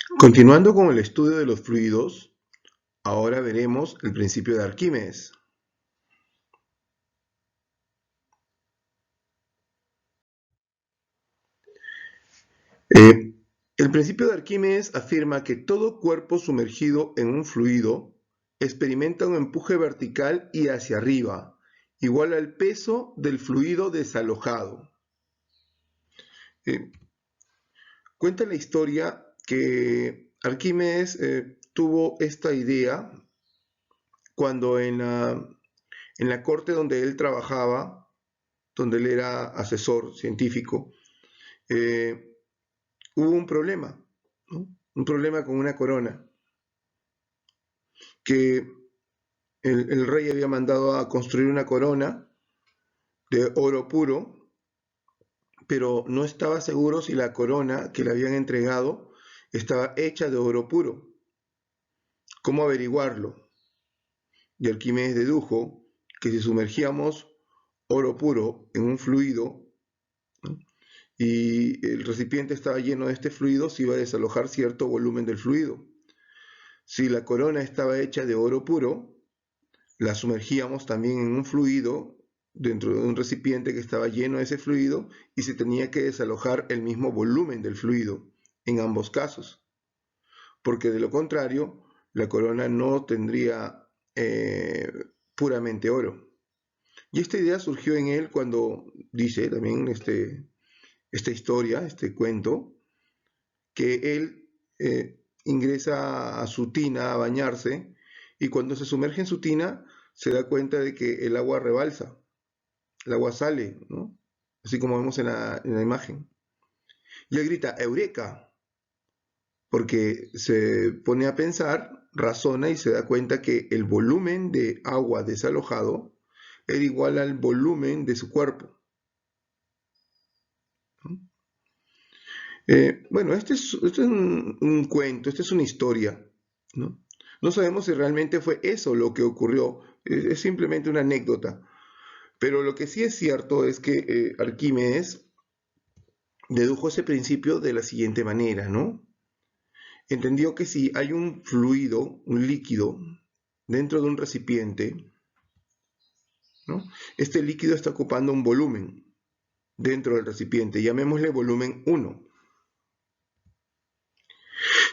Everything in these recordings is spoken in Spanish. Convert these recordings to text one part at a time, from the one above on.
Continuando con el estudio de los fluidos, ahora veremos el principio de Arquímedes. El principio de Arquímedes afirma que todo cuerpo sumergido en un fluido experimenta un empuje vertical y hacia arriba, igual al peso del fluido desalojado. Cuenta la historia que Arquímedes tuvo esta idea cuando en la corte donde él trabajaba, donde él era asesor científico, eh, hubo un problema, ¿no? Un problema con una corona, que el rey había mandado a construir una corona de oro puro, pero no estaba seguro si la corona que le habían entregado estaba hecha de oro puro. ¿Cómo averiguarlo? Y Arquímedes dedujo que si sumergíamos oro puro en un fluido, ¿no?, y el recipiente estaba lleno de este fluido, se iba a desalojar cierto volumen del fluido. Si la corona estaba hecha de oro puro, la sumergíamos también en un fluido dentro de un recipiente que estaba lleno de ese fluido y se tenía que desalojar el mismo volumen del fluido en ambos casos, porque de lo contrario la corona no tendría puramente oro. Y esta idea surgió en él cuando dice también esta historia, este cuento, que él ingresa a su tina a bañarse y cuando se sumerge en su tina se da cuenta de que el agua rebalsa, el agua sale, ¿no? Así como vemos en la imagen. Y él grita, ¡Eureka! Porque se pone a pensar, razona y se da cuenta que el volumen de agua desalojado era igual al volumen de su cuerpo, ¿no? Bueno, este es un cuento, esta es una historia, ¿no? No sabemos si realmente fue eso lo que ocurrió, es simplemente una anécdota. Pero lo que sí es cierto es que Arquímedes dedujo ese principio de la siguiente manera, ¿no? Entendió que si hay un fluido, un líquido, dentro de un recipiente, ¿no?, este líquido está ocupando un volumen dentro del recipiente, llamémosle volumen 1.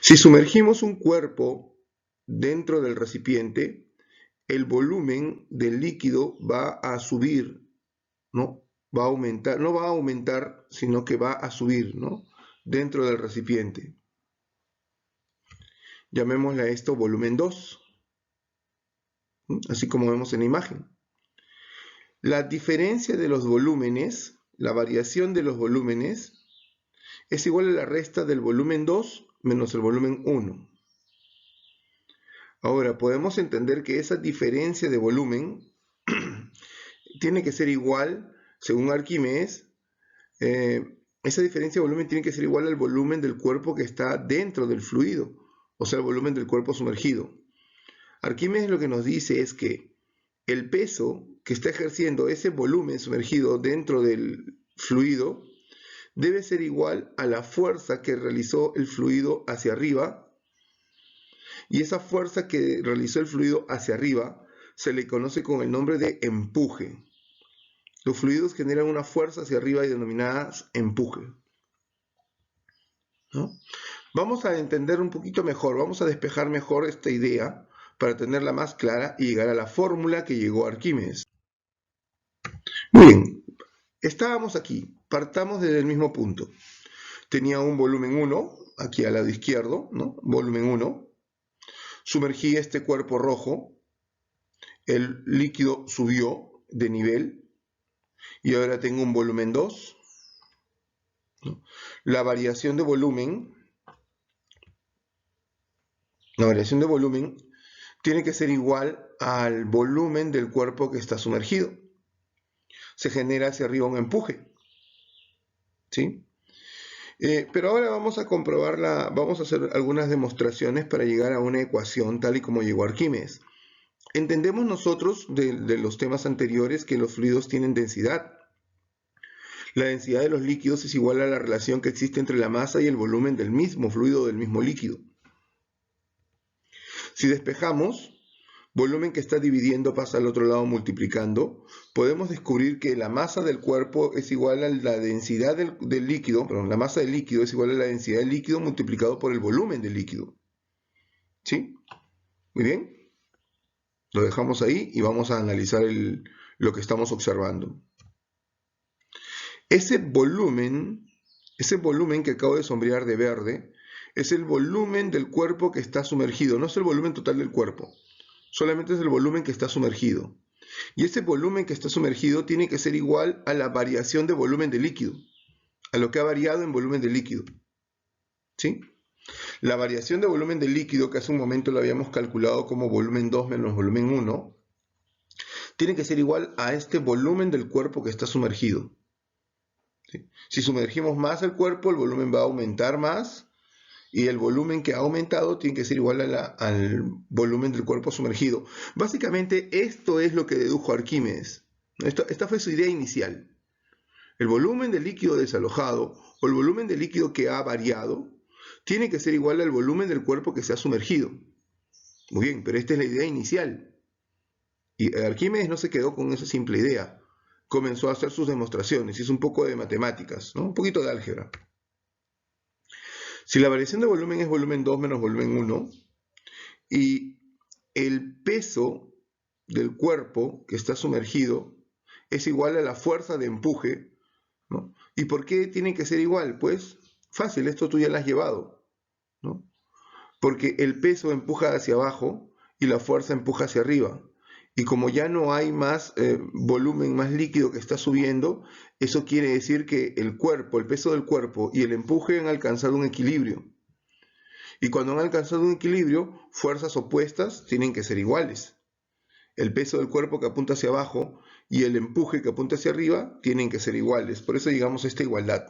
Si sumergimos un cuerpo dentro del recipiente, el volumen del líquido va a subir, ¿no? Va a aumentar, no va a aumentar, sino que va a subir, ¿no?, dentro del recipiente. Llamémosle a esto volumen 2, así como vemos en la imagen. La diferencia de los volúmenes, la variación de los volúmenes, es igual a la resta del volumen 2 menos el volumen 1. Ahora, podemos entender que esa diferencia de volumen tiene que ser igual, según Arquímedes, esa diferencia de volumen tiene que ser igual al volumen del cuerpo que está dentro del fluido, o sea, el volumen del cuerpo sumergido. Arquímedes lo que nos dice es que el peso que está ejerciendo ese volumen sumergido dentro del fluido debe ser igual a la fuerza que realizó el fluido hacia arriba, y esa fuerza que realizó el fluido hacia arriba se le conoce con el nombre de empuje. Los fluidos generan una fuerza hacia arriba y denominadas empuje, ¿no? Vamos a entender un poquito mejor, vamos a despejar mejor esta idea para tenerla más clara y llegar a la fórmula que llegó a Arquímedes. Muy bien, estábamos aquí, partamos desde el mismo punto. Tenía un volumen 1, aquí al lado izquierdo, ¿no? Volumen 1. Sumergí este cuerpo rojo, el líquido subió de nivel y ahora tengo un volumen 2, ¿no? La variación de volumen, la variación de volumen tiene que ser igual al volumen del cuerpo que está sumergido. Se genera hacia arriba un empuje, ¿sí? Pero ahora vamos a comprobarla, vamos a hacer algunas demostraciones para llegar a una ecuación tal y como llegó Arquímedes. Entendemos nosotros de los temas anteriores que los fluidos tienen densidad. La densidad de los líquidos es igual a la relación que existe entre la masa y el volumen del mismo fluido o del mismo líquido. Si despejamos, volumen que está dividiendo pasa al otro lado multiplicando, podemos descubrir que la masa del cuerpo es igual a la densidad del líquido, perdón, la masa del líquido es igual a la densidad del líquido multiplicado por el volumen del líquido. ¿Sí? Muy bien. Lo dejamos ahí y vamos a analizar lo que estamos observando. Ese volumen que acabo de sombrear de verde, es el volumen del cuerpo que está sumergido, no es el volumen total del cuerpo, solamente es el volumen que está sumergido. Y ese volumen que está sumergido tiene que ser igual a la variación de volumen de líquido, a lo que ha variado en volumen de líquido. ¿Sí? La variación de volumen de líquido, que hace un momento lo habíamos calculado como volumen 2 menos volumen 1, tiene que ser igual a este volumen del cuerpo que está sumergido. ¿Sí? Si sumergimos más el cuerpo, el volumen va a aumentar más, y el volumen que ha aumentado tiene que ser igual al volumen del cuerpo sumergido. Básicamente esto es lo que dedujo Arquímedes. Esta fue su idea inicial. El volumen del líquido desalojado o el volumen del líquido que ha variado tiene que ser igual al volumen del cuerpo que se ha sumergido. Muy bien, pero esta es la idea inicial. Y Arquímedes no se quedó con esa simple idea. Comenzó a hacer sus demostraciones, hizo un poco de matemáticas, ¿no? Un poquito de álgebra. Si la variación de volumen es volumen 2 menos volumen 1 y el peso del cuerpo que está sumergido es igual a la fuerza de empuje, ¿no? ¿Y por qué tiene que ser igual? Pues fácil, esto tú ya lo has llevado, ¿no? Porque el peso empuja hacia abajo y la fuerza empuja hacia arriba. Y como ya no hay más volumen, más líquido que está subiendo, eso quiere decir que el cuerpo, el peso del cuerpo y el empuje han alcanzado un equilibrio. Y cuando han alcanzado un equilibrio, fuerzas opuestas tienen que ser iguales. El peso del cuerpo que apunta hacia abajo y el empuje que apunta hacia arriba tienen que ser iguales. Por eso llegamos a esta igualdad.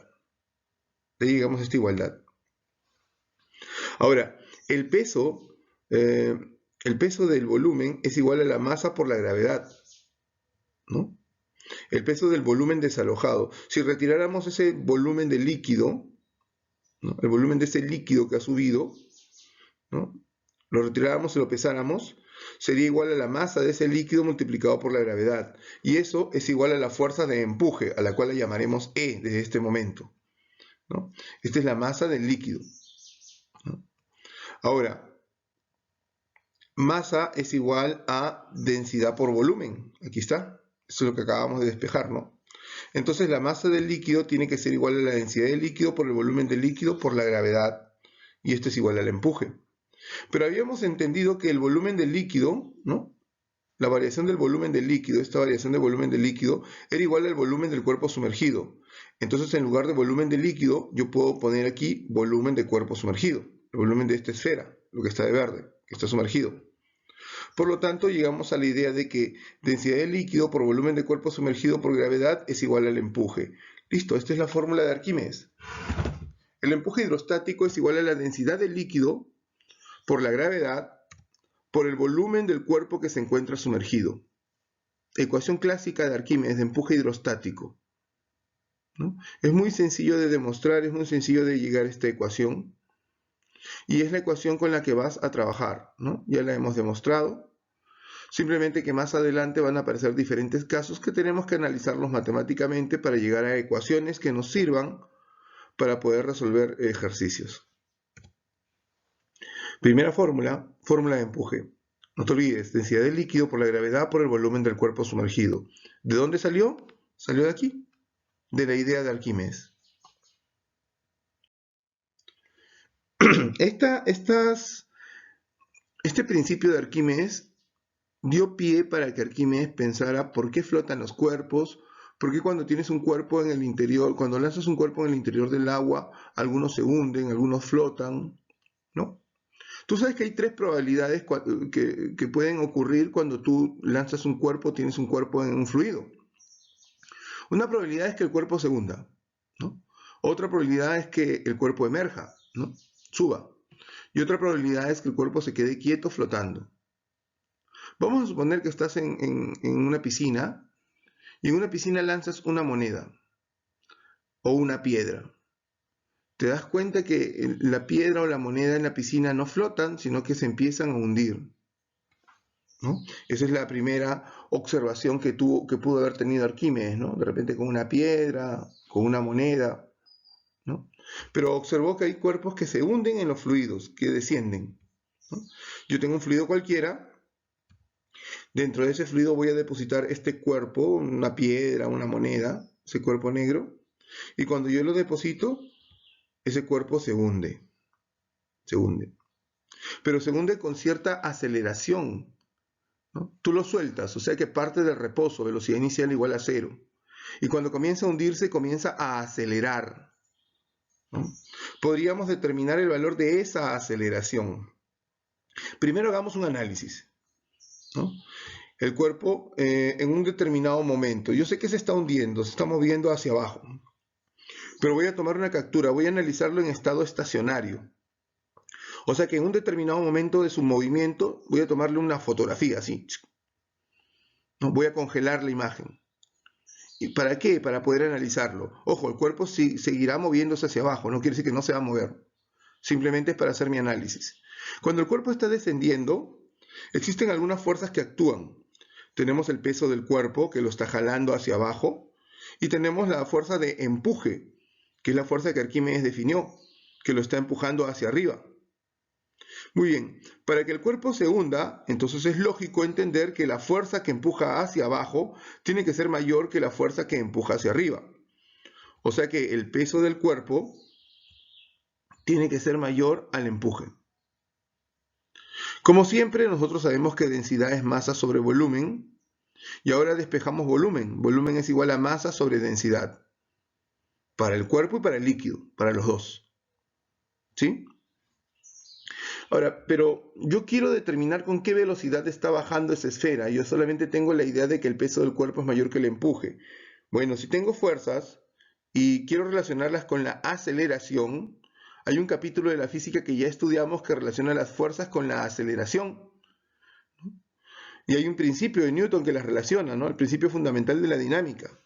Ahora, el peso del volumen es igual a la masa por la gravedad, ¿no? El peso del volumen desalojado. Si retiráramos ese volumen de líquido, ¿no? El volumen de ese líquido que ha subido, ¿no? Lo retiráramos y lo pesáramos, sería igual a la masa de ese líquido multiplicado por la gravedad. Y eso es igual a la fuerza de empuje, a la cual la llamaremos E desde este momento, ¿no? Esta es la masa del líquido, ¿no? Ahora, masa es igual a densidad por volumen. Aquí está. Eso es lo que acabamos de despejar, ¿no? Entonces la masa del líquido tiene que ser igual a la densidad del líquido por el volumen del líquido por la gravedad. Y esto es igual al empuje. Pero habíamos entendido que el volumen del líquido, ¿no? La variación del volumen del líquido, esta variación de volumen del líquido, era igual al volumen del cuerpo sumergido. Entonces, en lugar de volumen de líquido, yo puedo poner aquí volumen de cuerpo sumergido, el volumen de esta esfera, lo que está de verde, que está sumergido. Por lo tanto, llegamos a la idea de que densidad de líquido por volumen de cuerpo sumergido por gravedad es igual al empuje. Listo, esta es la fórmula de Arquímedes. El empuje hidrostático es igual a la densidad del líquido por la gravedad por el volumen del cuerpo que se encuentra sumergido. Ecuación clásica de Arquímedes de empuje hidrostático, ¿no? Es muy sencillo de demostrar, es muy sencillo de llegar a esta ecuación. Y es la ecuación con la que vas a trabajar, ¿no? Ya la hemos demostrado. Simplemente que más adelante van a aparecer diferentes casos que tenemos que analizarlos matemáticamente para llegar a ecuaciones que nos sirvan para poder resolver ejercicios. Primera fórmula, fórmula de empuje. No te olvides, densidad del líquido por la gravedad por el volumen del cuerpo sumergido. ¿De dónde salió? Salió de aquí, de la idea de Arquímedes. Este principio de Arquímedes dio pie para que Arquímedes pensara por qué flotan los cuerpos, por qué cuando tienes un cuerpo en el interior, cuando lanzas un cuerpo en el interior del agua, algunos se hunden, algunos flotan, ¿no? Tú sabes que hay tres probabilidades que pueden ocurrir cuando tú lanzas un cuerpo, tienes un cuerpo en un fluido. Una probabilidad es que el cuerpo se hunda, ¿no? Otra probabilidad es que el cuerpo emerja, ¿no? Suba. Y otra probabilidad es que el cuerpo se quede quieto flotando. Vamos a suponer que estás en una piscina y en una piscina lanzas una moneda. o una piedra. Te das cuenta que la piedra o la moneda en la piscina no flotan, sino que se empiezan a hundir, ¿no? Esa es la primera observación que pudo haber tenido Arquímedes, ¿no? De repente con una piedra, con una moneda, ¿no? Pero observó que hay cuerpos que se hunden en los fluidos, que descienden, ¿no? Yo tengo un fluido cualquiera, dentro de ese fluido voy a depositar este cuerpo, una piedra, una moneda, ese cuerpo negro, y cuando yo lo deposito, ese cuerpo se hunde, pero se hunde con cierta aceleración, ¿no? Tú lo sueltas, o sea que parte del reposo, velocidad inicial igual a 0, y cuando comienza a hundirse, comienza a acelerar, ¿no? Podríamos determinar el valor de esa aceleración. Primero hagamos un análisis, ¿no? El cuerpo en un determinado momento, yo sé que se está hundiendo, se está moviendo hacia abajo, pero voy a tomar una captura, voy a analizarlo en estado estacionario. O sea que en un determinado momento de su movimiento voy a tomarle una fotografía así, ¿no? Voy a congelar la imagen. ¿Y para qué? Para poder analizarlo. Ojo, el cuerpo seguirá moviéndose hacia abajo, no quiere decir que no se va a mover. Simplemente es para hacer mi análisis. Cuando el cuerpo está descendiendo, existen algunas fuerzas que actúan. Tenemos el peso del cuerpo que lo está jalando hacia abajo y tenemos la fuerza de empuje, que es la fuerza que Arquímedes definió, que lo está empujando hacia arriba. Muy bien, para que el cuerpo se hunda, entonces es lógico entender que la fuerza que empuja hacia abajo tiene que ser mayor que la fuerza que empuja hacia arriba. O sea que el peso del cuerpo tiene que ser mayor al empuje. Como siempre, nosotros sabemos que densidad es masa sobre volumen, y ahora despejamos volumen. Volumen es igual a masa sobre densidad, para el cuerpo y para el líquido, para los dos. ¿Sí? Ahora, pero yo quiero determinar con qué velocidad está bajando esa esfera. Yo solamente tengo la idea de que el peso del cuerpo es mayor que el empuje. Bueno, si tengo fuerzas y quiero relacionarlas con la aceleración, hay un capítulo de la física que ya estudiamos que relaciona las fuerzas con la aceleración. Y hay un principio de Newton que las relaciona, ¿no? El principio fundamental de la dinámica.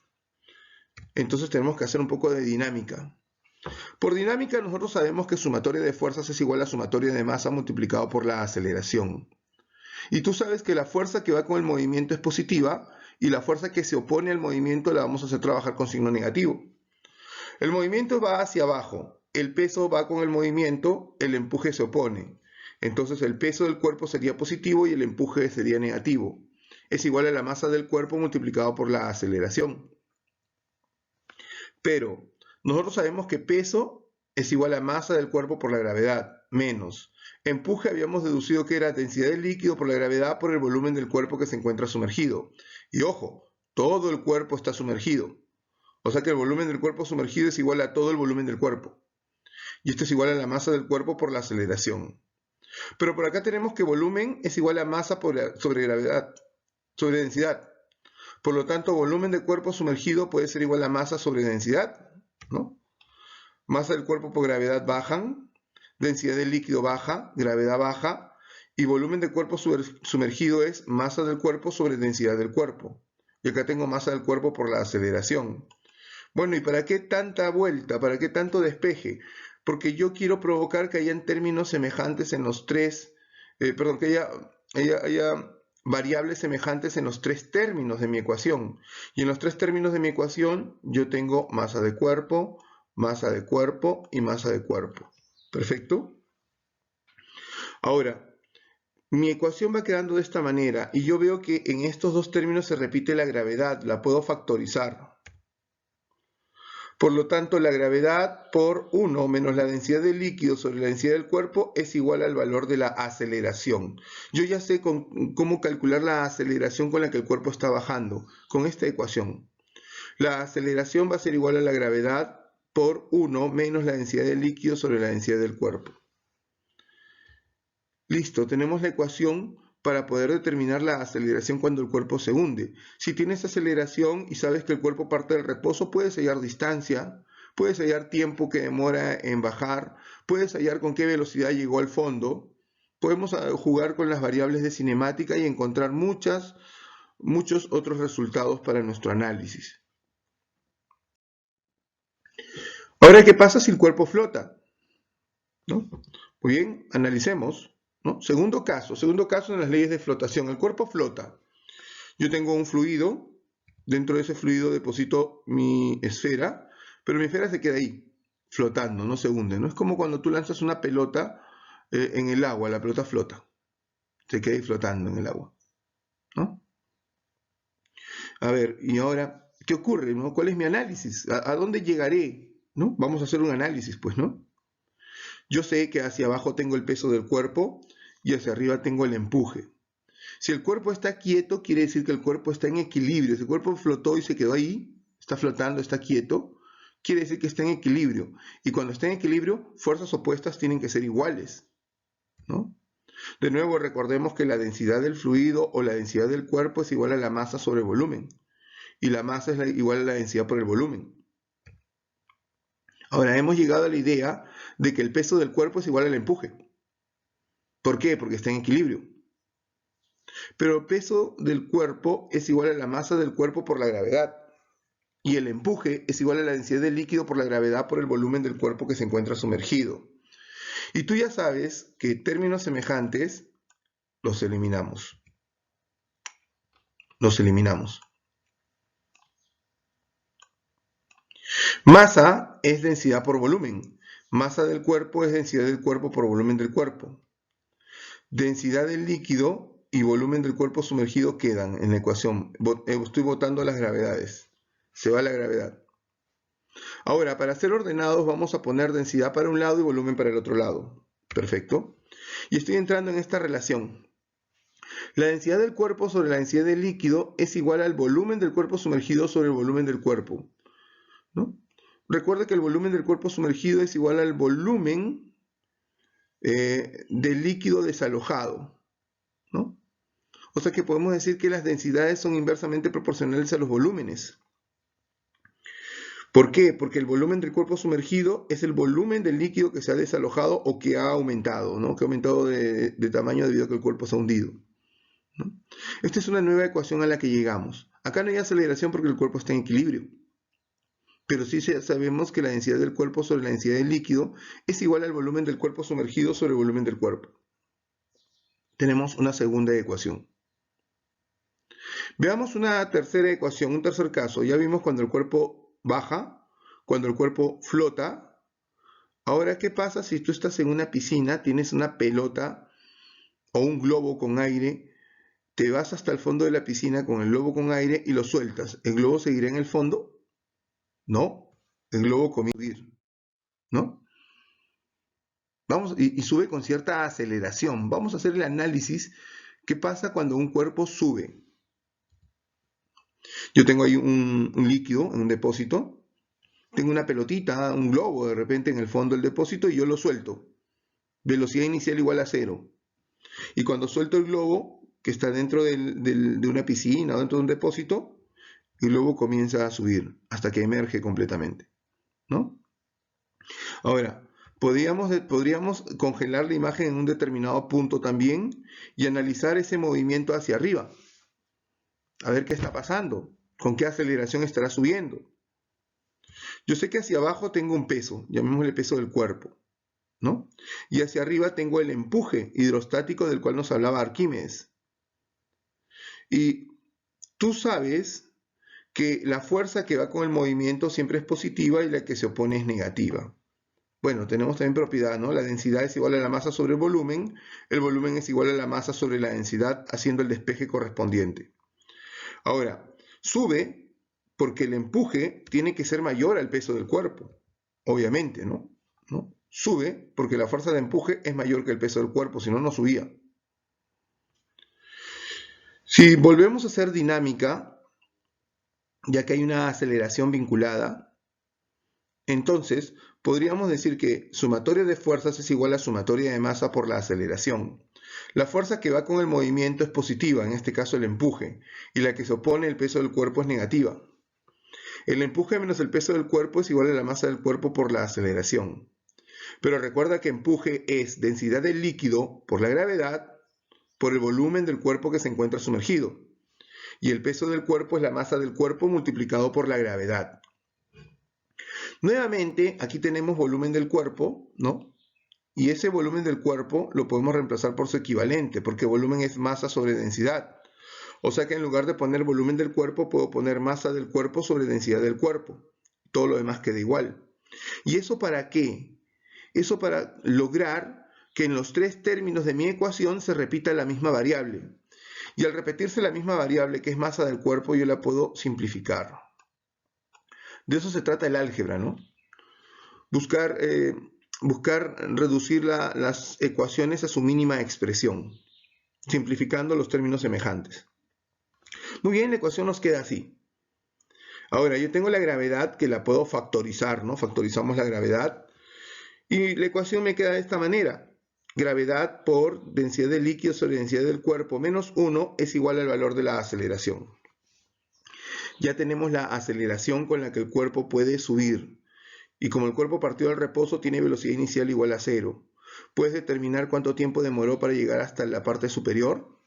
Entonces tenemos que hacer un poco de dinámica. Por dinámica nosotros sabemos que sumatoria de fuerzas es igual a sumatoria de masa multiplicado por la aceleración. Y tú sabes que la fuerza que va con el movimiento es positiva y la fuerza que se opone al movimiento la vamos a hacer trabajar con signo negativo. El movimiento va hacia abajo, el peso va con el movimiento, el empuje se opone. Entonces el peso del cuerpo sería positivo y el empuje sería negativo. Es igual a la masa del cuerpo multiplicado por la aceleración. Pero nosotros sabemos que peso es igual a masa del cuerpo por la gravedad, menos. Empuje habíamos deducido que era densidad del líquido por la gravedad por el volumen del cuerpo que se encuentra sumergido. Y ojo, todo el cuerpo está sumergido. O sea que el volumen del cuerpo sumergido es igual a todo el volumen del cuerpo. Y esto es igual a la masa del cuerpo por la aceleración. Pero por acá tenemos que volumen es igual a masa sobre gravedad, sobre densidad. Por lo tanto, volumen de cuerpo sumergido puede ser igual a masa sobre densidad, ¿no? Masa del cuerpo por gravedad bajan, densidad del líquido baja, gravedad baja, y volumen de cuerpo sumergido es masa del cuerpo sobre densidad del cuerpo. Y acá tengo masa del cuerpo por la aceleración. Bueno, ¿y para qué tanta vuelta? ¿Para qué tanto despeje? Porque yo quiero provocar que hayan términos semejantes en los tres, que haya variables semejantes en los tres términos de mi ecuación. Y en los tres términos de mi ecuación yo tengo masa de cuerpo y masa de cuerpo. ¿Perfecto? Ahora, mi ecuación va quedando de esta manera y yo veo que en estos dos términos se repite la gravedad, la puedo factorizar. Por lo tanto, la gravedad por 1 menos la densidad del líquido sobre la densidad del cuerpo es igual al valor de la aceleración. Yo ya sé cómo calcular la aceleración con la que el cuerpo está bajando, con esta ecuación. La aceleración va a ser igual a la gravedad por 1 menos la densidad del líquido sobre la densidad del cuerpo. Listo, tenemos la ecuación para poder determinar la aceleración cuando el cuerpo se hunde. Si tienes aceleración y sabes que el cuerpo parte del reposo, puedes hallar distancia, puedes hallar tiempo que demora en bajar, puedes hallar con qué velocidad llegó al fondo. Podemos jugar con las variables de cinemática y encontrar muchos otros resultados para nuestro análisis. Ahora, ¿qué pasa si el cuerpo flota? ¿No? Muy bien, analicemos. ¿No? Segundo caso en las leyes de flotación. El cuerpo flota. Yo tengo un fluido, dentro de ese fluido deposito mi esfera, pero mi esfera se queda ahí, flotando, no se hunde. ¿No? Es como cuando tú lanzas una pelota en el agua, la pelota flota, se queda ahí flotando en el agua. ¿No? A ver, y ahora, ¿qué ocurre? ¿No? ¿Cuál es mi análisis? ¿A dónde llegaré? ¿No? Vamos a hacer un análisis, pues, ¿no? Yo sé que hacia abajo tengo el peso del cuerpo y hacia arriba tengo el empuje. Si el cuerpo está quieto, quiere decir que el cuerpo está en equilibrio. Si el cuerpo flotó y se quedó ahí, está flotando, está quieto, quiere decir que está en equilibrio. Y cuando está en equilibrio, fuerzas opuestas tienen que ser iguales, ¿no? De nuevo, recordemos que la densidad del fluido o la densidad del cuerpo es igual a la masa sobre el volumen. Y la masa es igual a la densidad por el volumen. Ahora, hemos llegado a la idea de que el peso del cuerpo es igual al empuje. ¿Por qué? Porque está en equilibrio. Pero el peso del cuerpo es igual a la masa del cuerpo por la gravedad. Y el empuje es igual a la densidad del líquido por la gravedad por el volumen del cuerpo que se encuentra sumergido. Y tú ya sabes que términos semejantes los eliminamos. Los eliminamos. Masa es densidad por volumen. Masa del cuerpo es densidad del cuerpo por volumen del cuerpo. Densidad del líquido y volumen del cuerpo sumergido quedan en la ecuación. Estoy botando las gravedades. Se va la gravedad. Ahora, para ser ordenados vamos a poner densidad para un lado y volumen para el otro lado. Perfecto. Y estoy entrando en esta relación. La densidad del cuerpo sobre la densidad del líquido es igual al volumen del cuerpo sumergido sobre el volumen del cuerpo, ¿no? Recuerda que el volumen del cuerpo sumergido es igual al volumen del líquido desalojado, ¿no? O sea que podemos decir que las densidades son inversamente proporcionales a los volúmenes. ¿Por qué? Porque el volumen del cuerpo sumergido es el volumen del líquido que se ha desalojado o que ha aumentado, ¿no? Que ha aumentado de tamaño debido a que el cuerpo se ha hundido, ¿no? Esta es una nueva ecuación a la que llegamos. Acá no hay aceleración porque el cuerpo está en equilibrio. Pero sí sabemos que la densidad del cuerpo sobre la densidad del líquido es igual al volumen del cuerpo sumergido sobre el volumen del cuerpo. Tenemos una segunda ecuación. Veamos una tercera ecuación, un tercer caso. Ya vimos cuando el cuerpo baja, cuando el cuerpo flota. Ahora, ¿qué pasa si tú estás en una piscina, tienes una pelota o un globo con aire, te vas hasta el fondo de la piscina con el globo con aire y lo sueltas? ¿El globo seguirá en el fondo? No, el globo comienza a subir, ¿no? Vamos, y sube con cierta aceleración. Vamos a hacer el análisis. ¿Qué pasa cuando un cuerpo sube? Yo tengo ahí un líquido en un depósito. Tengo una pelotita, un globo de repente en el fondo del depósito y yo lo suelto. Velocidad inicial igual a 0. Y cuando suelto el globo, que está dentro de una piscina o dentro de un depósito, el globo comienza a subir hasta que emerge completamente, ¿no? Ahora, podríamos congelar la imagen en un determinado punto también y analizar ese movimiento hacia arriba. A ver qué está pasando, con qué aceleración estará subiendo. Yo sé que hacia abajo tengo un peso, llamémosle peso del cuerpo, ¿no? Y hacia arriba tengo el empuje hidrostático del cual nos hablaba Arquímedes. Y tú sabes que la fuerza que va con el movimiento siempre es positiva y la que se opone es negativa. Bueno, tenemos también propiedad, ¿no? La densidad es igual a la masa sobre el volumen es igual a la masa sobre la densidad, haciendo el despeje correspondiente. Ahora, sube porque el empuje tiene que ser mayor al peso del cuerpo, obviamente, ¿no? Sube porque la fuerza de empuje es mayor que el peso del cuerpo, si no, no subía. Si volvemos a hacer dinámica, ya que hay una aceleración vinculada, entonces podríamos decir que sumatoria de fuerzas es igual a sumatoria de masa por la aceleración. La fuerza que va con el movimiento es positiva, en este caso el empuje, y la que se opone el peso del cuerpo es negativa. El empuje menos el peso del cuerpo es igual a la masa del cuerpo por la aceleración. Pero recuerda que empuje es densidad del líquido por la gravedad por el volumen del cuerpo que se encuentra sumergido. Y el peso del cuerpo es la masa del cuerpo multiplicado por la gravedad. Nuevamente, aquí tenemos volumen del cuerpo, ¿no? Y ese volumen del cuerpo lo podemos reemplazar por su equivalente, porque volumen es masa sobre densidad. O sea que en lugar de poner volumen del cuerpo, puedo poner masa del cuerpo sobre densidad del cuerpo. Todo lo demás queda igual. ¿Y eso para qué? Eso para lograr que en los tres términos de mi ecuación se repita la misma variable. Y al repetirse la misma variable, que es masa del cuerpo, yo la puedo simplificar. De eso se trata el álgebra, ¿no? Buscar, buscar reducir las ecuaciones a su mínima expresión, simplificando los términos semejantes. Muy bien, la ecuación nos queda así. Ahora, yo tengo la gravedad que la puedo factorizar, ¿no? Factorizamos la gravedad y la ecuación me queda de esta manera. Gravedad por densidad del líquido sobre densidad del cuerpo menos 1 es igual al valor de la aceleración. Ya tenemos la aceleración con la que el cuerpo puede subir. Y como el cuerpo partió del reposo tiene velocidad inicial igual a 0. ¿Puedes determinar cuánto tiempo demoró para llegar hasta la parte superior?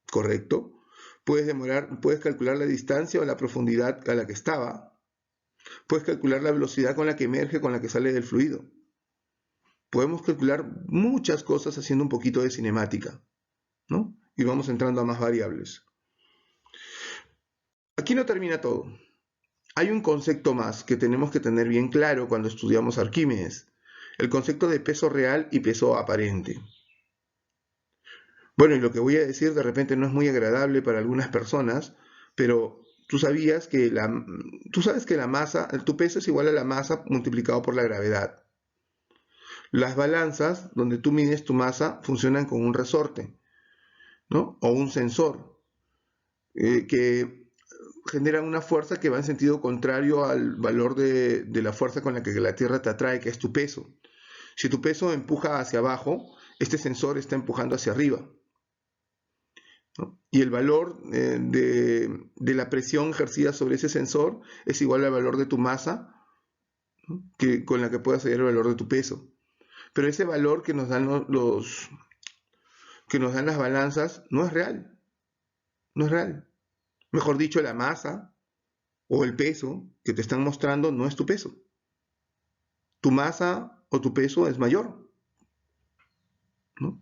Correcto. Puedes calcular la distancia o la profundidad a la que estaba. Puedes calcular la velocidad con la que emerge, con la que sale del fluido. Podemos calcular muchas cosas haciendo un poquito de cinemática, ¿no? Y vamos entrando a más variables. Aquí no termina todo. Hay un concepto más que tenemos que tener bien claro cuando estudiamos Arquímedes, el concepto de peso real y peso aparente. Bueno, y lo que voy a decir de repente no es muy agradable para algunas personas, pero tú sabes que la masa, tu peso es igual a la masa multiplicado por la gravedad. Las balanzas, donde tú mides tu masa, funcionan con un resorte, ¿no? O un sensor, que generan una fuerza que va en sentido contrario al valor de la fuerza con la que la Tierra te atrae, que es tu peso. Si tu peso empuja hacia abajo, este sensor está empujando hacia arriba, ¿no? Y el valor de la presión ejercida sobre ese sensor es igual al valor de tu masa, ¿no? Con la que puedas hallar el valor de tu peso. Pero ese valor que nos dan que nos dan las balanzas no es real, no es real. Mejor dicho, la masa o el peso que te están mostrando no es tu peso. Tu masa o tu peso es mayor, ¿no?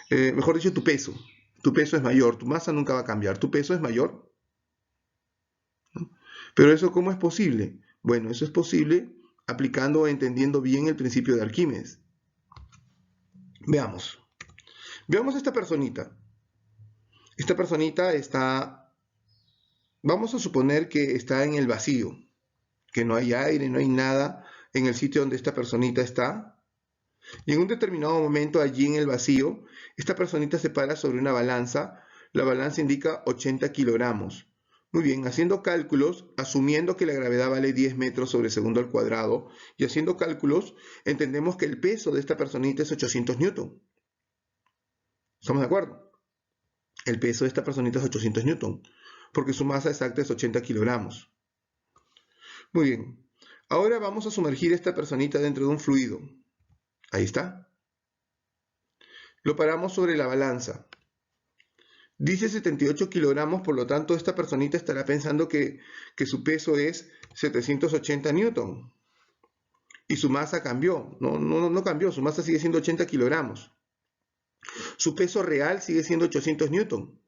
Mejor dicho, tu peso. Tu peso es mayor, tu masa nunca va a cambiar, tu peso es mayor, ¿no? Pero eso, ¿cómo es posible? Bueno, eso es posible aplicando o entendiendo bien el principio de Arquímedes. Veamos. Veamos esta personita. Esta personita está, vamos a suponer que está en el vacío, que no hay aire, no hay nada en el sitio donde esta personita está. Y en un determinado momento allí en el vacío, esta personita se para sobre una balanza. La balanza indica 80 kilogramos. Muy bien, haciendo cálculos, asumiendo que la gravedad vale 10 metros sobre segundo al cuadrado, y haciendo cálculos, entendemos que el peso de esta personita es 800 newton. ¿Estamos de acuerdo? El peso de esta personita es 800 newton, porque su masa exacta es 80 kilogramos. Muy bien, ahora vamos a sumergir a esta personita dentro de un fluido. Ahí está. Lo paramos sobre la balanza. Dice 78 kilogramos, por lo tanto esta personita estará pensando que su peso es 780 newton. Y su masa cambió. No cambió, su masa sigue siendo 80 kilogramos. Su peso real sigue siendo 800 newton.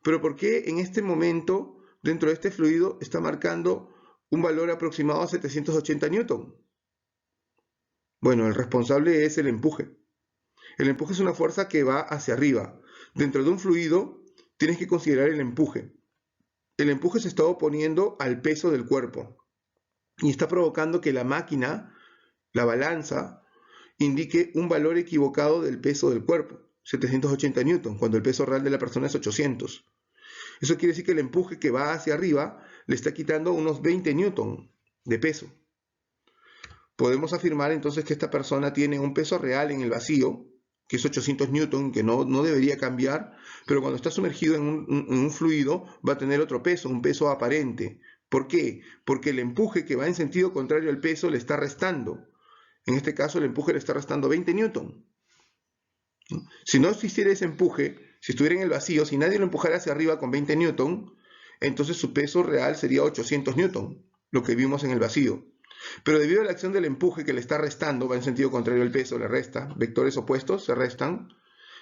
Pero ¿por qué en este momento, dentro de este fluido, está marcando un valor aproximado a 780 newton? Bueno, el responsable es el empuje. El empuje es una fuerza que va hacia arriba. Dentro de un fluido tienes que considerar el empuje. El empuje se está oponiendo al peso del cuerpo y está provocando que la máquina, la balanza, indique un valor equivocado del peso del cuerpo, 780 newton, cuando el peso real de la persona es 800. Eso quiere decir que el empuje que va hacia arriba le está quitando unos 20 newton de peso. Podemos afirmar entonces que esta persona tiene un peso real en el vacío, que es 800 newton, que no debería cambiar, pero cuando está sumergido en un fluido va a tener otro peso, un peso aparente. ¿Por qué? Porque el empuje que va en sentido contrario al peso le está restando. En este caso el empuje le está restando 20 newton. Si no existiera ese empuje, si estuviera en el vacío, si nadie lo empujara hacia arriba con 20 newton, entonces su peso real sería 800 newton. lo que vimos en el vacío. Pero debido a la acción del empuje que le está restando, va en sentido contrario al peso, le resta, vectores opuestos se restan,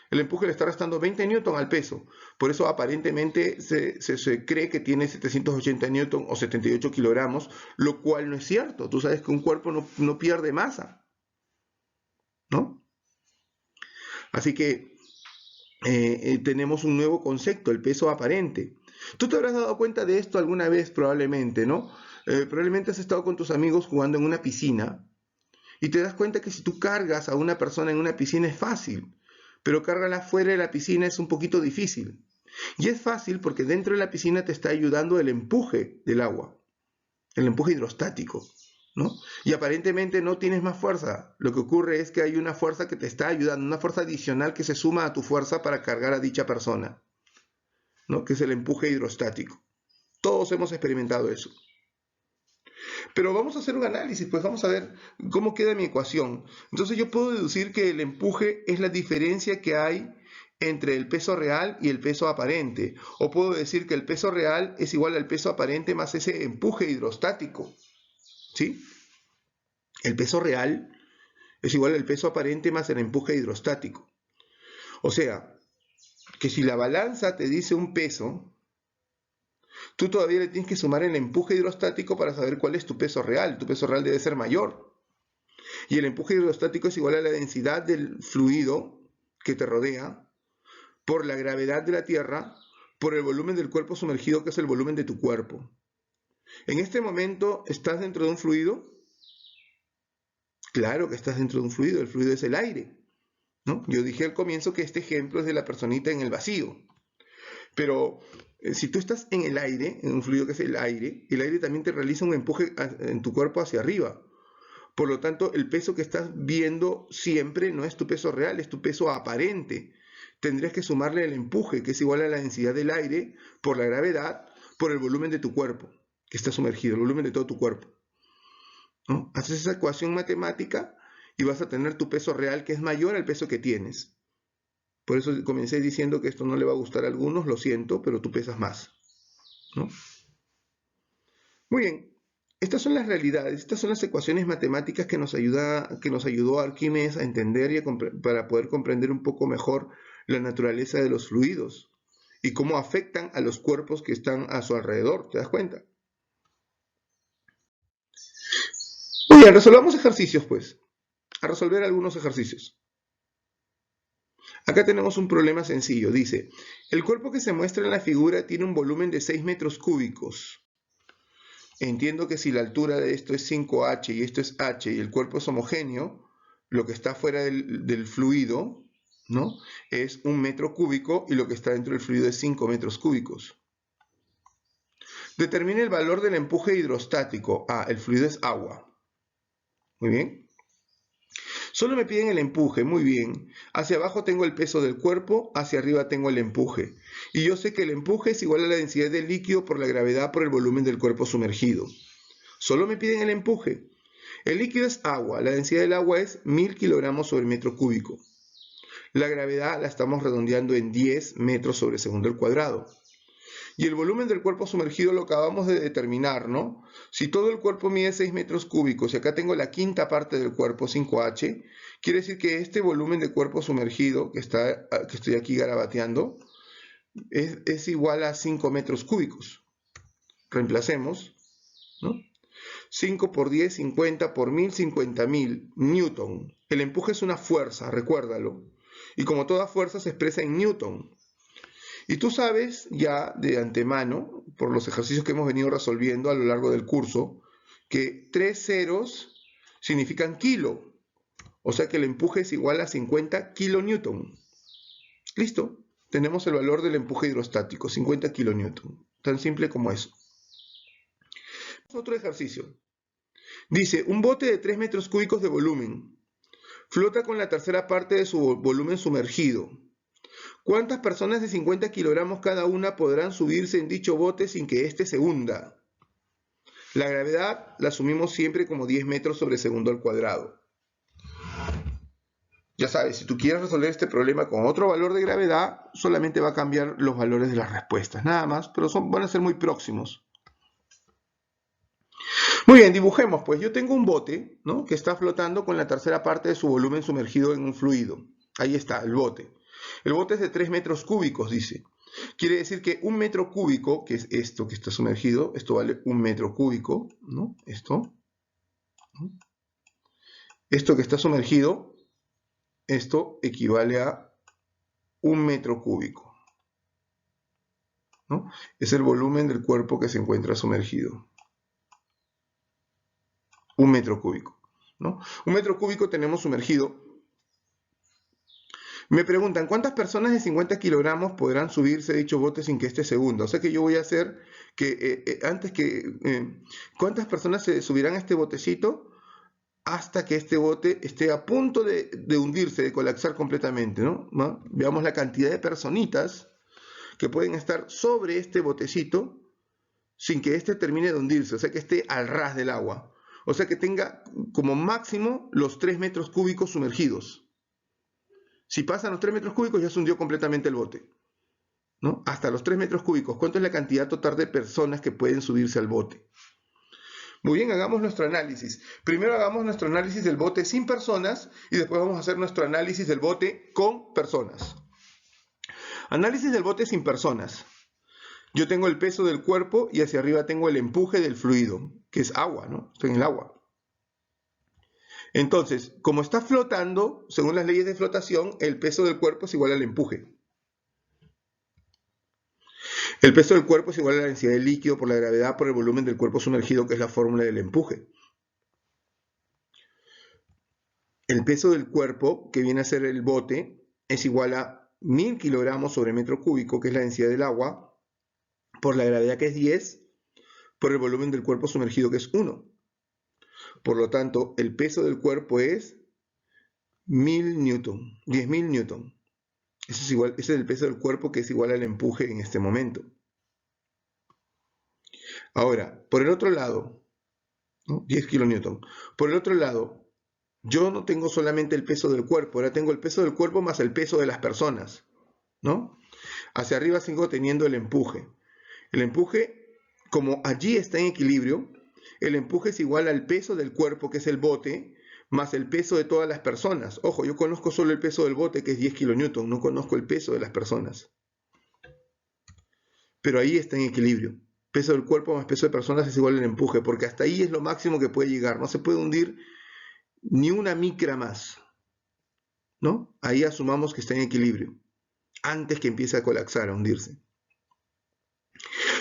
el empuje le está restando 20 newton al peso. Por eso aparentemente se cree que tiene 780 newton o 78 kilogramos, lo cual no es cierto. Tú sabes que un cuerpo no pierde masa, ¿no? Así que tenemos un nuevo concepto, el peso aparente. Tú te habrás dado cuenta de esto alguna vez probablemente, ¿no? Probablemente has estado con tus amigos jugando en una piscina y te das cuenta que si tú cargas a una persona en una piscina es fácil, pero cargarla fuera de la piscina es un poquito difícil. Y es fácil porque dentro de la piscina te está ayudando el empuje del agua, el empuje hidrostático, ¿no? Y aparentemente no tienes más fuerza. Lo que ocurre es que hay una fuerza que te está ayudando, una fuerza adicional que se suma a tu fuerza para cargar a dicha persona, ¿no? Que es el empuje hidrostático. Todos hemos experimentado eso. Pero vamos a hacer un análisis, pues vamos a ver cómo queda mi ecuación. Entonces yo puedo deducir que el empuje es la diferencia que hay entre el peso real y el peso aparente. O puedo decir que el peso real es igual al peso aparente más ese empuje hidrostático, ¿sí? El peso real es igual al peso aparente más el empuje hidrostático. O sea, que si la balanza te dice un peso, tú todavía le tienes que sumar el empuje hidrostático para saber cuál es tu peso real. Tu peso real debe ser mayor. Y el empuje hidrostático es igual a la densidad del fluido que te rodea por la gravedad de la Tierra, por el volumen del cuerpo sumergido, que es el volumen de tu cuerpo. En este momento, ¿estás dentro de un fluido? Claro que estás dentro de un fluido. El fluido es el aire, ¿no? Yo dije al comienzo que este ejemplo es de la personita en el vacío. Pero si tú estás en el aire, en un fluido que es el aire también te realiza un empuje en tu cuerpo hacia arriba. Por lo tanto, el peso que estás viendo siempre no es tu peso real, es tu peso aparente. Tendrías que sumarle el empuje, que es igual a la densidad del aire, por la gravedad, por el volumen de tu cuerpo, que está sumergido, el volumen de todo tu cuerpo, ¿no? Haces esa ecuación matemática y vas a tener tu peso real, que es mayor al peso que tienes. Por eso comencé diciendo que esto no le va a gustar a algunos, lo siento, pero tú pesas más, ¿no? Muy bien, estas son las realidades, estas son las ecuaciones matemáticas que nos ayudó Arquímedes a entender y para poder comprender un poco mejor la naturaleza de los fluidos y cómo afectan a los cuerpos que están a su alrededor, ¿te das cuenta? Muy bien, resolvamos ejercicios pues, a resolver algunos ejercicios. Acá tenemos un problema sencillo, dice, el cuerpo que se muestra en la figura tiene un volumen de 6 metros cúbicos. Entiendo que si la altura de esto es 5h y esto es h y el cuerpo es homogéneo, lo que está fuera del fluido, ¿no?, es 1 metro cúbico y lo que está dentro del fluido es 5 metros cúbicos. Determine el valor del empuje hidrostático. El fluido es agua. Muy bien. Solo me piden el empuje, muy bien. Hacia abajo tengo el peso del cuerpo, hacia arriba tengo el empuje. Y yo sé que el empuje es igual a la densidad del líquido por la gravedad por el volumen del cuerpo sumergido. Solo me piden el empuje. El líquido es agua, la densidad del agua es 1000 kilogramos sobre metro cúbico. La gravedad la estamos redondeando en 10 metros sobre segundo al cuadrado. Y el volumen del cuerpo sumergido lo acabamos de determinar, ¿no? Si todo el cuerpo mide 6 metros cúbicos y acá tengo la quinta parte del cuerpo, 5h, quiere decir que este volumen de cuerpo sumergido que estoy aquí garabateando es igual a 5 metros cúbicos. Reemplacemos, ¿no? 5 por 10, 50 por 1000, 50.000 newton. El empuje es una fuerza, recuérdalo. Y como toda fuerza se expresa en newton. Y tú sabes ya de antemano, por los ejercicios que hemos venido resolviendo a lo largo del curso, que 3 ceros significan kilo. O sea que el empuje es igual a 50 kilonewton. ¿Listo? Tenemos el valor del empuje hidrostático, 50 kilonewton. Tan simple como eso. Otro ejercicio. Dice, un bote de 3 metros cúbicos de volumen flota con la tercera parte de su volumen sumergido. ¿Cuántas personas de 50 kilogramos cada una podrán subirse en dicho bote sin que éste se hunda? La gravedad la asumimos siempre como 10 metros sobre segundo al cuadrado. Ya sabes, si tú quieres resolver este problema con otro valor de gravedad, solamente va a cambiar los valores de las respuestas, nada más, pero van a ser muy próximos. Muy bien, dibujemos pues. Yo tengo un bote, ¿no?, que está flotando con la tercera parte de su volumen sumergido en un fluido. Ahí está, el bote. El bote es de 3 metros cúbicos, dice. Quiere decir que un metro cúbico, que es esto que está sumergido, esto vale un metro cúbico, ¿no? Esto que está sumergido, esto equivale a un metro cúbico, ¿no? Es el volumen del cuerpo que se encuentra sumergido. Un metro cúbico, ¿no? Un metro cúbico tenemos sumergido. Me preguntan, ¿cuántas personas de 50 kilogramos podrán subirse a dicho bote sin que éste se hunda? O sea que yo voy a hacer que, ¿cuántas personas se subirán a este botecito hasta que este bote esté a punto de hundirse, de colapsar completamente, ¿no? Veamos la cantidad de personitas que pueden estar sobre este botecito sin que éste termine de hundirse, o sea que esté al ras del agua. O sea que tenga como máximo los 3 metros cúbicos sumergidos. Si pasan los 3 metros cúbicos ya se hundió completamente el bote, ¿no? Hasta los 3 metros cúbicos. ¿Cuánto es la cantidad total de personas que pueden subirse al bote? Muy bien, hagamos nuestro análisis. Primero hagamos nuestro análisis del bote sin personas y después vamos a hacer nuestro análisis del bote con personas. Análisis del bote sin personas. Yo tengo el peso del cuerpo y hacia arriba tengo el empuje del fluido, que es agua, ¿no? Estoy en el agua. Entonces, como está flotando, según las leyes de flotación, el peso del cuerpo es igual al empuje. El peso del cuerpo es igual a la densidad del líquido por la gravedad por el volumen del cuerpo sumergido, que es la fórmula del empuje. El peso del cuerpo, que viene a ser el bote, es igual a 1000 kilogramos sobre metro cúbico, que es la densidad del agua, por la gravedad, que es 10, por el volumen del cuerpo sumergido, que es 1. Por lo tanto, el peso del cuerpo es 1000 newton, 10.000 newton. Ese es el peso del cuerpo, que es igual al empuje en este momento. Ahora, por el otro lado, ¿no?, 10 kilonewton. Por el otro lado, yo no tengo solamente el peso del cuerpo, ahora tengo el peso del cuerpo más el peso de las personas, ¿no? Hacia arriba sigo teniendo el empuje. El empuje, como allí está en equilibrio, el empuje es igual al peso del cuerpo, que es el bote, más el peso de todas las personas. Ojo, yo conozco solo el peso del bote, que es 10 kilonewton, no conozco el peso de las personas. Pero ahí está en equilibrio. Peso del cuerpo más peso de personas es igual al empuje, porque hasta ahí es lo máximo que puede llegar. No se puede hundir ni una micra más, ¿no? Ahí asumamos que está en equilibrio, antes que empiece a colapsar, a hundirse.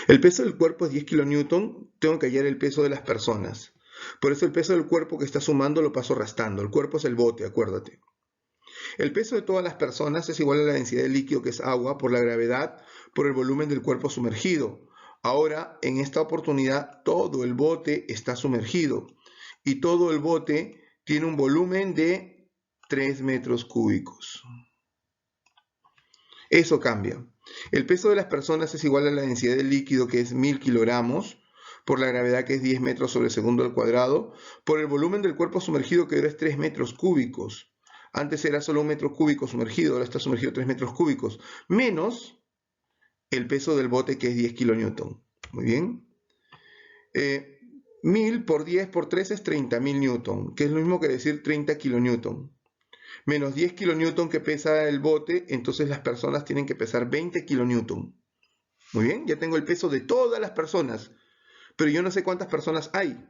El peso del cuerpo es 10 kilonewton, tengo que hallar el peso de las personas. Por eso el peso del cuerpo que está sumando lo paso restando. El cuerpo es el bote, acuérdate. El peso de todas las personas es igual a la densidad del líquido, que es agua, por la gravedad, por el volumen del cuerpo sumergido. Ahora, en esta oportunidad, todo el bote está sumergido y todo el bote tiene un volumen de 3 metros cúbicos. Eso cambia. El peso de las personas es igual a la densidad del líquido, que es 1000 kilogramos, por la gravedad, que es 10 metros sobre segundo al cuadrado, por el volumen del cuerpo sumergido, que ahora es 3 metros cúbicos. Antes era solo un metro cúbico sumergido, ahora está sumergido 3 metros cúbicos, menos el peso del bote, que es 10 kilonewton. Muy bien. 1000 por 10 por 3 es 30.000 newton, que es lo mismo que decir 30 kilonewton. Menos 10 kilonewton que pesa el bote, entonces las personas tienen que pesar 20 kilonewton. Muy bien, ya tengo el peso de todas las personas, pero yo no sé cuántas personas hay.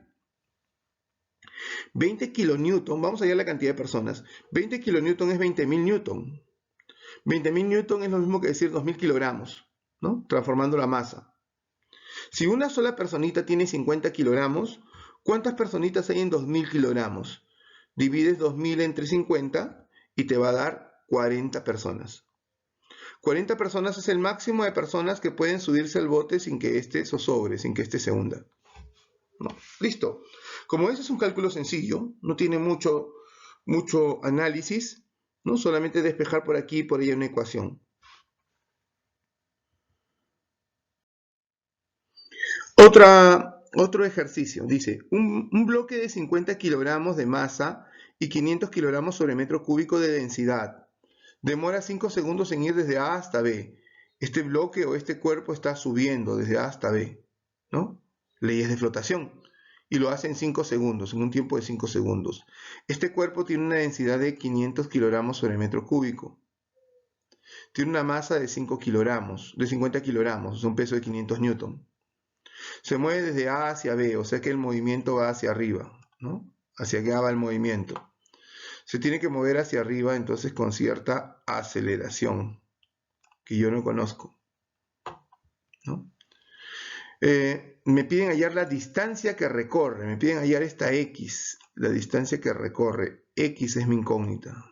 20 kilonewton, vamos a hallar la cantidad de personas. 20 kilonewton es 20.000 newton. 20.000 newton es lo mismo que decir 2.000 kilogramos, ¿no? Transformando la masa. Si una sola personita tiene 50 kilogramos, ¿cuántas personitas hay en 2.000 kilogramos? Divides 2.000 entre 50 y te va a dar 40 personas. 40 personas es el máximo de personas que pueden subirse al bote sin que éste zozobre, sin que éste se hunda. No. Listo. Como ese es un cálculo sencillo, no tiene mucho análisis, ¿no? Solamente despejar por aquí y por allá una ecuación. Otro ejercicio. Dice, un bloque de 50 kilogramos de masa y 500 kilogramos sobre metro cúbico de densidad. Demora 5 segundos en ir desde A hasta B. Este bloque o este cuerpo está subiendo desde A hasta B, ¿no? Leyes de flotación. y lo hace en 5 segundos, en un tiempo de 5 segundos. Este cuerpo tiene una densidad de 500 kilogramos sobre metro cúbico. Tiene una masa de 5 kilogramos, de 50 kilogramos, un peso de 500 newton. Se mueve desde A hacia B, o sea que el movimiento va hacia arriba, ¿no? Hacia acá va el movimiento. Se tiene que mover hacia arriba entonces con cierta aceleración, que yo no conozco, ¿no? Me piden hallar la distancia que recorre, me piden hallar esta X, la distancia que recorre. X es mi incógnita.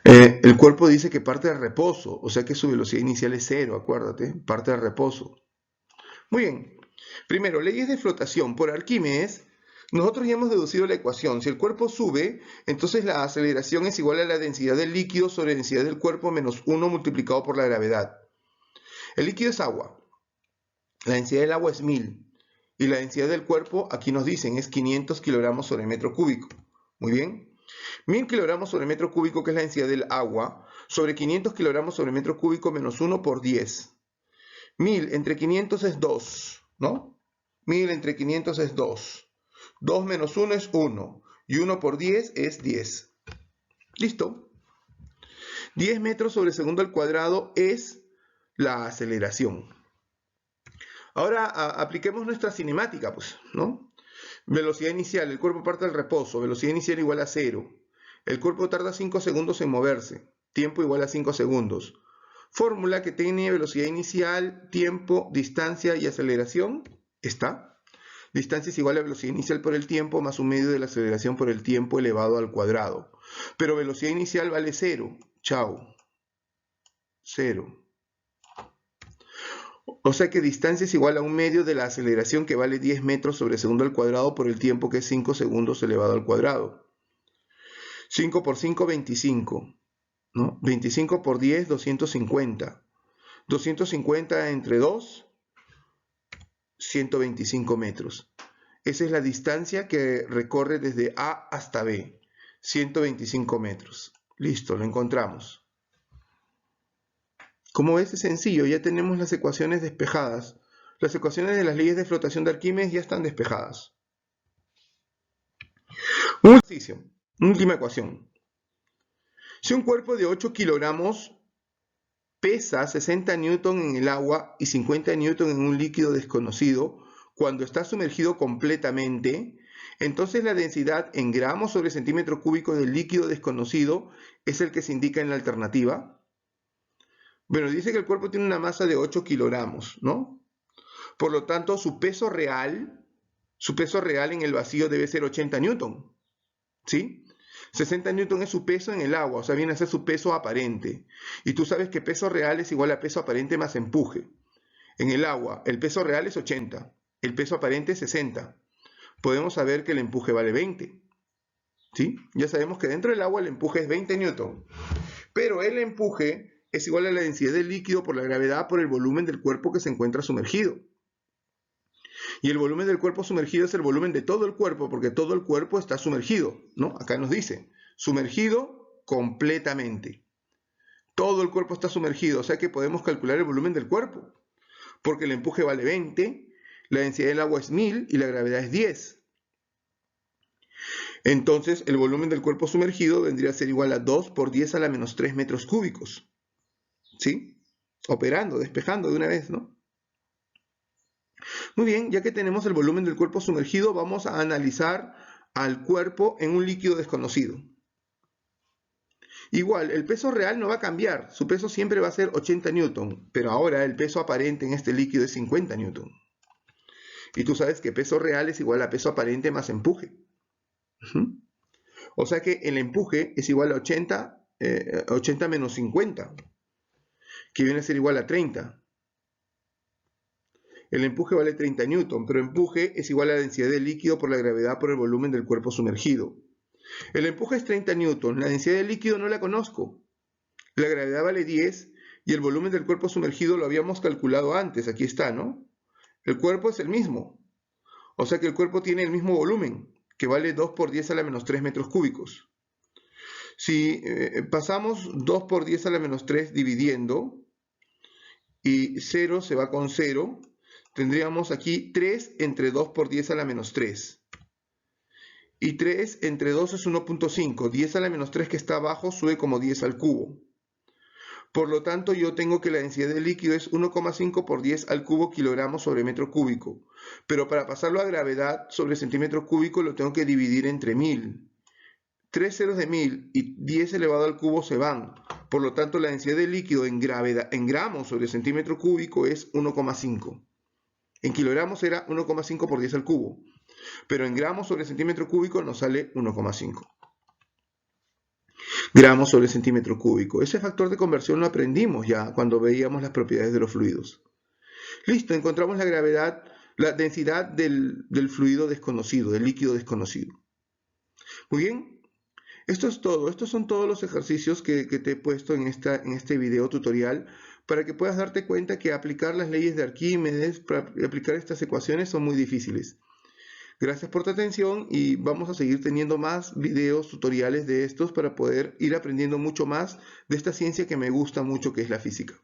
El cuerpo dice que parte de reposo, o sea que su velocidad inicial es 0, acuérdate, parte de reposo. Muy bien, primero, leyes de flotación. Por Arquímedes, nosotros ya hemos deducido la ecuación. Si el cuerpo sube, entonces la aceleración es igual a la densidad del líquido sobre la densidad del cuerpo menos 1 multiplicado por la gravedad. El líquido es agua. La densidad del agua es 1000. Y la densidad del cuerpo, aquí nos dicen, es 500 kilogramos sobre metro cúbico. Muy bien. 1000 kilogramos sobre metro cúbico, que es la densidad del agua, sobre 500 kilogramos sobre metro cúbico menos 1 por 10. 1000 entre 500 es 2, ¿no? 1000 entre 500 es 2. 2 menos 1 es 1. Y 1 por 10 es 10. ¿Listo? 10 metros sobre segundo al cuadrado es la aceleración. Ahora apliquemos nuestra cinemática, pues, ¿no? Velocidad inicial, el cuerpo parte del reposo, velocidad inicial igual a 0. El cuerpo tarda 5 segundos en moverse, tiempo igual a 5 segundos. Fórmula que tiene velocidad inicial, tiempo, distancia y aceleración, está. Distancia es igual a velocidad inicial por el tiempo más un medio de la aceleración por el tiempo elevado al cuadrado. Pero velocidad inicial vale 0, chao, 0. O sea que distancia es igual a un medio de la aceleración, que vale 10 metros sobre segundo al cuadrado por el tiempo, que es 5 segundos elevado al cuadrado. 5 por 5, 25. ¿No? 25 por 10, 250. 250 entre 2, 125 metros. Esa es la distancia que recorre desde A hasta B. 125 metros. Listo, lo encontramos. Como ves, es sencillo, ya tenemos las ecuaciones despejadas. Las ecuaciones de las leyes de flotación de Arquímedes ya están despejadas. Un ejercicio, última ecuación. Si un cuerpo de 8 kilogramos pesa 60 newton en el agua y 50 newton en un líquido desconocido, cuando está sumergido completamente, entonces la densidad en gramos sobre centímetro cúbico del líquido desconocido es el que se indica en la alternativa. Bueno, dice que el cuerpo tiene una masa de 8 kilogramos, ¿no? Por lo tanto, su peso real en el vacío debe ser 80 newton, ¿sí? 60 newton es su peso en el agua, o sea, viene a ser su peso aparente. Y tú sabes que peso real es igual a peso aparente más empuje. En el agua, el peso real es 80, el peso aparente es 60. Podemos saber que el empuje vale 20, ¿sí? Ya sabemos que dentro del agua el empuje es 20 newton. Pero el empuje es igual a la densidad del líquido por la gravedad por el volumen del cuerpo que se encuentra sumergido. Y el volumen del cuerpo sumergido es el volumen de todo el cuerpo, porque todo el cuerpo está sumergido, ¿no? Acá nos dice, sumergido completamente. Todo el cuerpo está sumergido, o sea que podemos calcular el volumen del cuerpo, porque el empuje vale 20, la densidad del agua es 1000 y la gravedad es 10. Entonces, el volumen del cuerpo sumergido vendría a ser igual a 2 por 10 a la menos 3 metros cúbicos. ¿Sí? Operando, despejando de una vez, ¿no? Muy bien, ya que tenemos el volumen del cuerpo sumergido, vamos a analizar al cuerpo en un líquido desconocido. Igual, el peso real no va a cambiar, su peso siempre va a ser 80 newton, pero ahora el peso aparente en este líquido es 50 newton. Y tú sabes que peso real es igual a peso aparente más empuje. O sea que el empuje es igual a 80 menos 50, que viene a ser igual a 30. El empuje vale 30 newton, pero empuje es igual a la densidad del líquido por la gravedad por el volumen del cuerpo sumergido. El empuje es 30 newton, la densidad del líquido no la conozco. La gravedad vale 10 y el volumen del cuerpo sumergido lo habíamos calculado antes, aquí está, ¿no? El cuerpo es el mismo, o sea que el cuerpo tiene el mismo volumen, que vale 2 por 10 a la menos 3 metros cúbicos. Si pasamos 2 por 10 a la menos 3 dividiendo, y 0 se va con 0, tendríamos aquí 3 entre 2 por 10 a la menos 3. Y 3 entre 2 es 1.5. 10 a la menos 3 que está abajo sube como 10 al cubo. Por lo tanto, yo tengo que la densidad del líquido es 1,5 por 10 al cubo kilogramos sobre metro cúbico. Pero para pasarlo a gravedad sobre centímetro cúbico lo tengo que dividir entre 1000. 3 ceros de 1000 y 10 elevado al cubo se van. Por lo tanto, la densidad del líquido en gramos sobre centímetro cúbico es 1,5. En kilogramos era 1,5 por 10 al cubo. Pero en gramos sobre centímetro cúbico nos sale 1,5. Gramos sobre centímetro cúbico. Ese factor de conversión lo aprendimos ya cuando veíamos las propiedades de los fluidos. Listo, encontramos la gravedad, la densidad del fluido desconocido, del líquido desconocido. Muy bien, esto es todo. Estos son todos los ejercicios que te he puesto en este video tutorial para que puedas darte cuenta que aplicar las leyes de Arquímedes, para aplicar estas ecuaciones son muy difíciles. Gracias por tu atención y vamos a seguir teniendo más videos tutoriales de estos para poder ir aprendiendo mucho más de esta ciencia que me gusta mucho, que es la física.